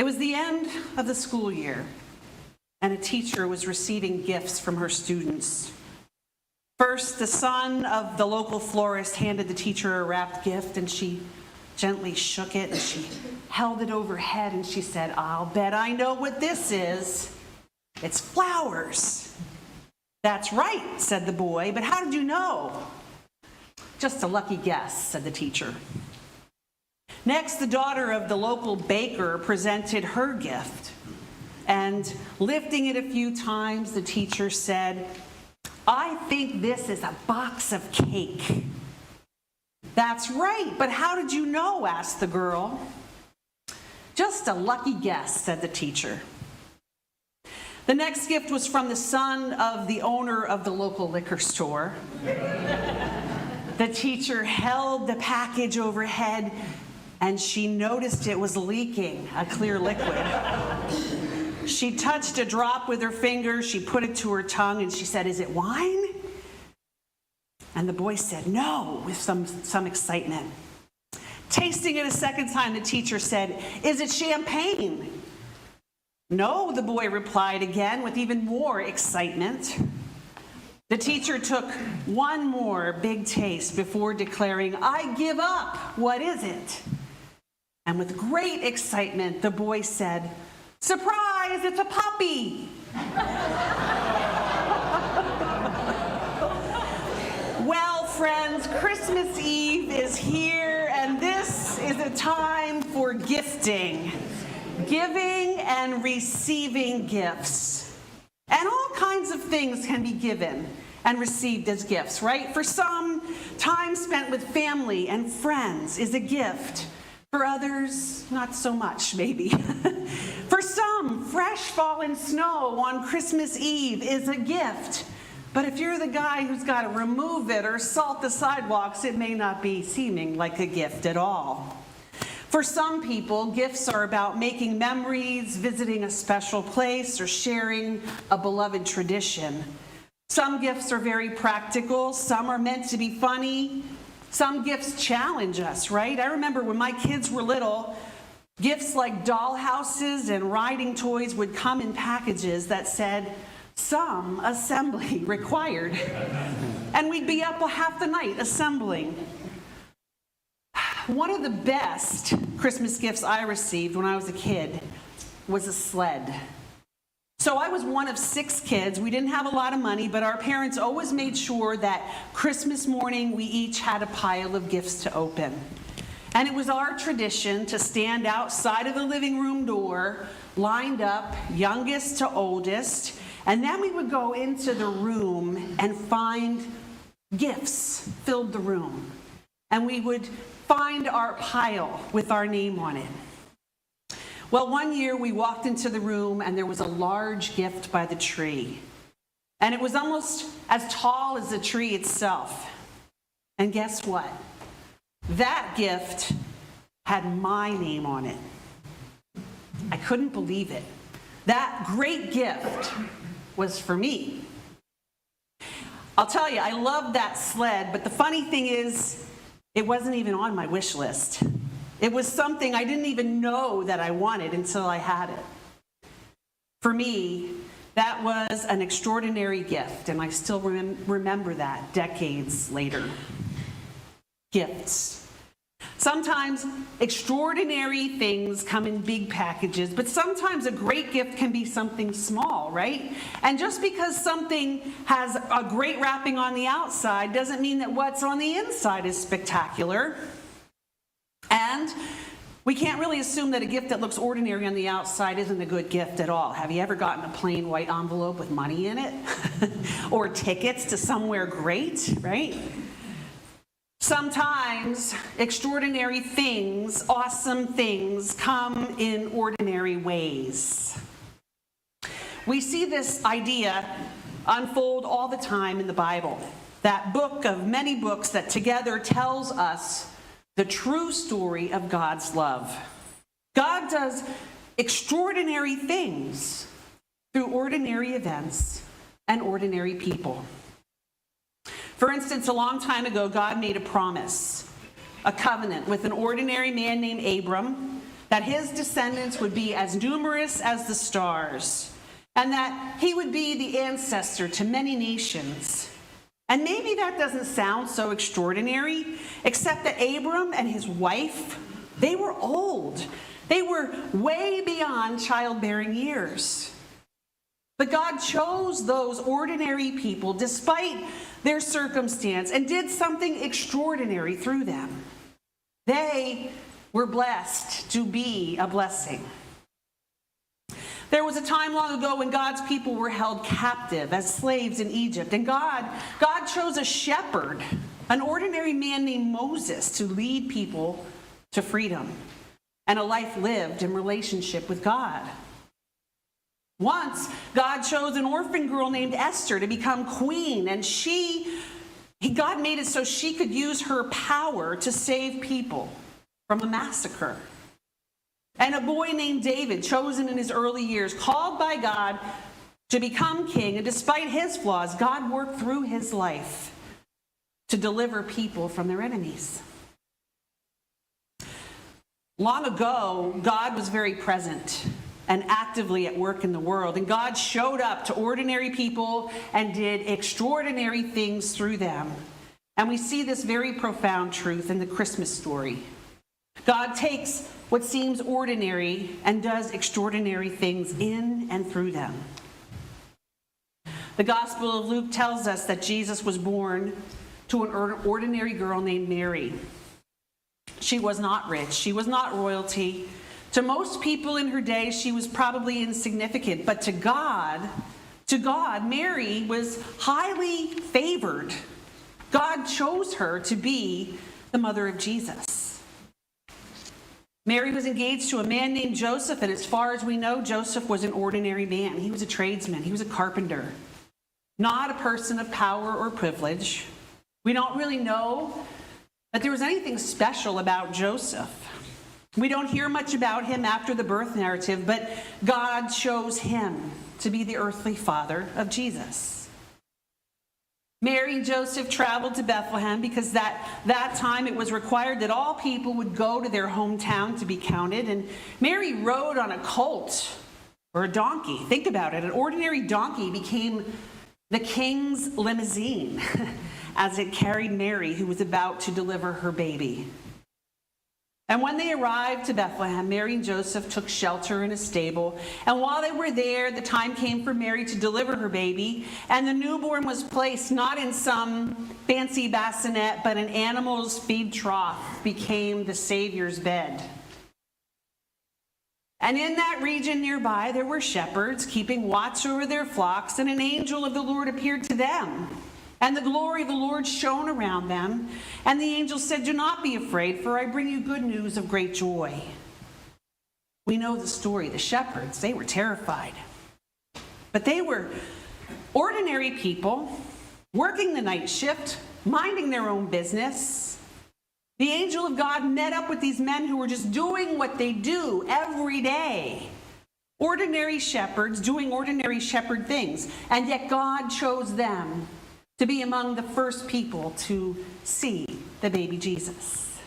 It was the end of the school year, and a teacher was receiving gifts from her students. First, the son of the local florist handed the teacher a wrapped gift, and she gently shook it, and she held it overhead, and she said, "I'll bet I know what this is. It's flowers." "That's right," said the boy, "but how did you know?" "Just a lucky guess," said the teacher. Next, the daughter of the local baker presented her gift, and lifting it a few times, the teacher said, "I think this is a box of cake." "That's right, but how did you know?" asked the girl. "Just a lucky guess," said the teacher. The next gift was from the son of the owner of the local liquor store. The teacher held the package overhead, and she noticed it was leaking a clear liquid. She touched a drop with her finger, she put it to her tongue, and she said, "Is it wine?" And the boy said, "No," with some excitement. Tasting it a second time, the teacher said, "Is it champagne?" "No," the boy replied again with even more excitement. The teacher took one more big taste before declaring, "I give up. What is it?" And with great excitement, the boy said, "Surprise, it's a puppy." Well, friends, Christmas Eve is here, and this is a time for gifting, giving and receiving gifts. And all kinds of things can be given and received as gifts, right? For some, time spent with family and friends is a gift. For others, not so much, maybe. For some, fresh fallen snow on Christmas Eve is a gift. But if you're the guy who's got to remove it or salt the sidewalks, it may not be seeming like a gift at all. For some people, gifts are about making memories, visiting a special place, or sharing a beloved tradition. Some gifts are very practical. Some are meant to be funny. Some gifts challenge us, right? I remember when my kids were little, gifts like doll houses and riding toys would come in packages that said, "Some assembly required." And we'd be up half the night assembling. One of the best Christmas gifts I received when I was a kid was a sled. So I was one of 6 kids. We didn't have a lot of money, but our parents always made sure that Christmas morning we each had a pile of gifts to open. And it was our tradition to stand outside of the living room door, lined up, youngest to oldest, and then we would go into the room and find gifts filled the room. And we would find our pile with our name on it. Well, one year we walked into the room and there was a large gift by the tree. And it was almost as tall as the tree itself. And guess what? That gift had my name on it. I couldn't believe it. That great gift was for me. I'll tell you, I loved that sled, but the funny thing is, it wasn't even on my wish list. It was something I didn't even know that I wanted until I had it. For me, that was an extraordinary gift, and I still remember that decades later. Gifts. Sometimes extraordinary things come in big packages, but sometimes a great gift can be something small, right? And just because something has a great wrapping on the outside doesn't mean that what's on the inside is spectacular. And we can't really assume that a gift that looks ordinary on the outside isn't a good gift at all. Have you ever gotten a plain white envelope with money in it? Or tickets to somewhere great, right? Sometimes extraordinary things, awesome things, come in ordinary ways. We see this idea unfold all the time in the Bible. That book of many books that together tells us the true story of God's love. God does extraordinary things through ordinary events and ordinary people. For instance, a long time ago, God made a promise, a covenant with an ordinary man named Abram that his descendants would be as numerous as the stars, and that he would be the ancestor to many nations. And maybe that doesn't sound so extraordinary, except that Abram and his wife, they were old. They were way beyond childbearing years. But God chose those ordinary people despite their circumstance and did something extraordinary through them. They were blessed to be a blessing. There was a time long ago when God's people were held captive as slaves in Egypt, and God chose a shepherd, an ordinary man named Moses, to lead people to freedom and a life lived in relationship with God. Once, God chose an orphan girl named Esther to become queen, and God made it so she could use her power to save people from a massacre. And a boy named David, chosen in his early years, called by God to become king, and despite his flaws, God worked through his life to deliver people from their enemies. Long ago, God was very present and actively at work in the world, and God showed up to ordinary people and did extraordinary things through them. And we see this very profound truth in the Christmas story. God takes what seems ordinary and does extraordinary things in and through them. The Gospel of Luke tells us that Jesus was born to an ordinary girl named Mary. She was not rich. She was not royalty. To most people in her day, she was probably insignificant. But to God, Mary was highly favored. God chose her to be the mother of Jesus. Mary was engaged to a man named Joseph, and as far as we know, Joseph was an ordinary man. He was a tradesman. He was a carpenter, not a person of power or privilege. We don't really know that there was anything special about Joseph. We don't hear much about him after the birth narrative, but God chose him to be the earthly father of Jesus. Mary and Joseph traveled to Bethlehem because that time it was required that all people would go to their hometown to be counted. And Mary rode on a colt or a donkey. Think about it. An ordinary donkey became the king's limousine as it carried Mary, who was about to deliver her baby. And when they arrived to Bethlehem, Mary and Joseph took shelter in a stable. And while they were there, the time came for Mary to deliver her baby. And the newborn was placed not in some fancy bassinet, but an animal's feed trough became the Savior's bed. And in that region nearby, there were shepherds keeping watch over their flocks, and an angel of the Lord appeared to them. And the glory of the Lord shone around them. And the angel said, "Do not be afraid, for I bring you good news of great joy." We know the story. The shepherds, they were terrified. But they were ordinary people, working the night shift, minding their own business. The angel of God met up with these men who were just doing what they do every day. Ordinary shepherds doing ordinary shepherd things. And yet God chose them to be among the first people to see the baby Jesus.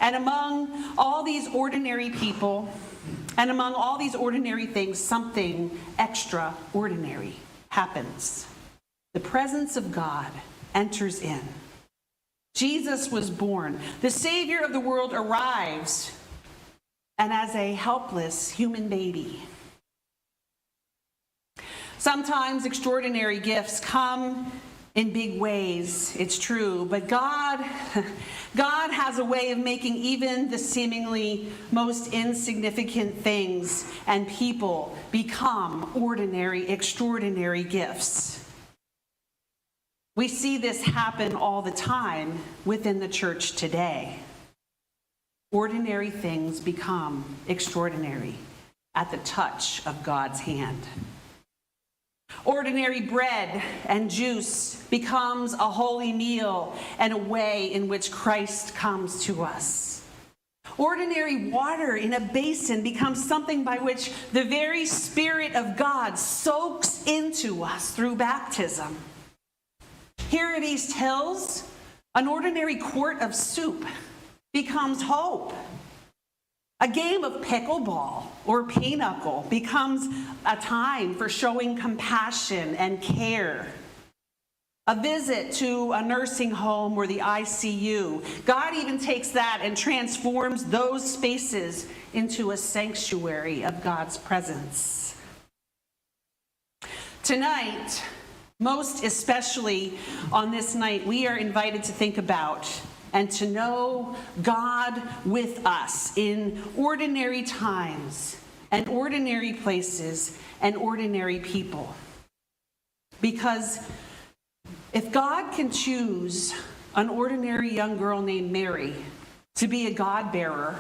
And among all these ordinary people, and among all these ordinary things, something extraordinary happens. The presence of God enters in. Jesus was born. The Savior of the world arrives, and as a helpless human baby. Sometimes extraordinary gifts come in big ways, it's true, but God has a way of making even the seemingly most insignificant things and people become ordinary, extraordinary gifts. We see this happen all the time within the church today. Ordinary things become extraordinary at the touch of God's hand. Ordinary bread and juice becomes a holy meal and a way in which Christ comes to us. Ordinary water in a basin becomes something by which the very Spirit of God soaks into us through baptism. Here at East Hills, an ordinary quart of soup becomes hope. A game of pickleball or pinochle becomes a time for showing compassion and care. A visit to a nursing home or the ICU. God even takes that and transforms those spaces into a sanctuary of God's presence. Tonight, most especially on this night, we are invited to think about and to know God with us in ordinary times and ordinary places and ordinary people. Because if God can choose an ordinary young girl named Mary to be a God-bearer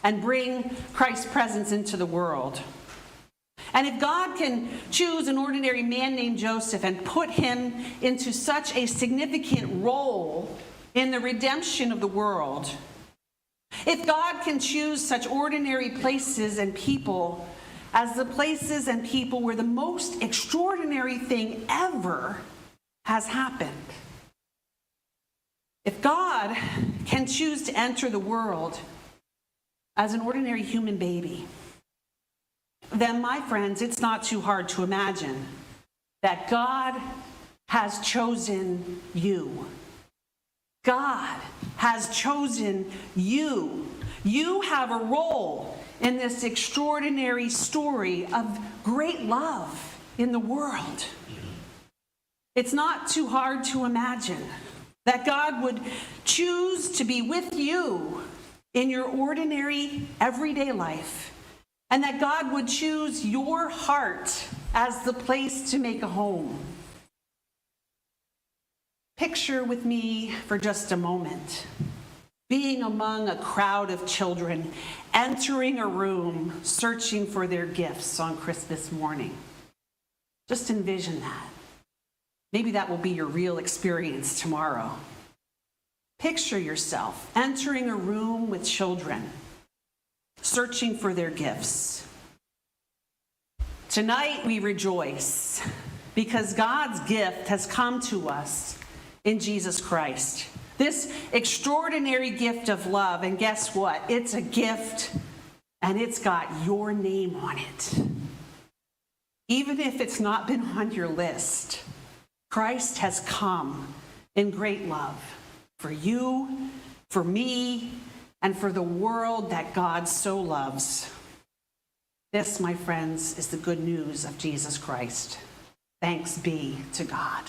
and bring Christ's presence into the world, and if God can choose an ordinary man named Joseph and put him into such a significant role in the redemption of the world, if God can choose such ordinary places and people as the places and people where the most extraordinary thing ever has happened, if God can choose to enter the world as an ordinary human baby, then, my friends, it's not too hard to imagine that God has chosen you. God has chosen you. You have a role in this extraordinary story of great love in the world. It's not too hard to imagine that God would choose to be with you in your ordinary, everyday life, and that God would choose your heart as the place to make a home. Picture with me for just a moment being among a crowd of children, entering a room, searching for their gifts on Christmas morning. Just envision that. Maybe that will be your real experience tomorrow. Picture yourself entering a room with children, searching for their gifts. Tonight we rejoice because God's gift has come to us in Jesus Christ. This extraordinary gift of love, and guess what? It's a gift and it's got your name on it. Even if it's not been on your list, Christ has come in great love for you, for me, and for the world that God so loves. This, my friends, is the good news of Jesus Christ. Thanks be to God.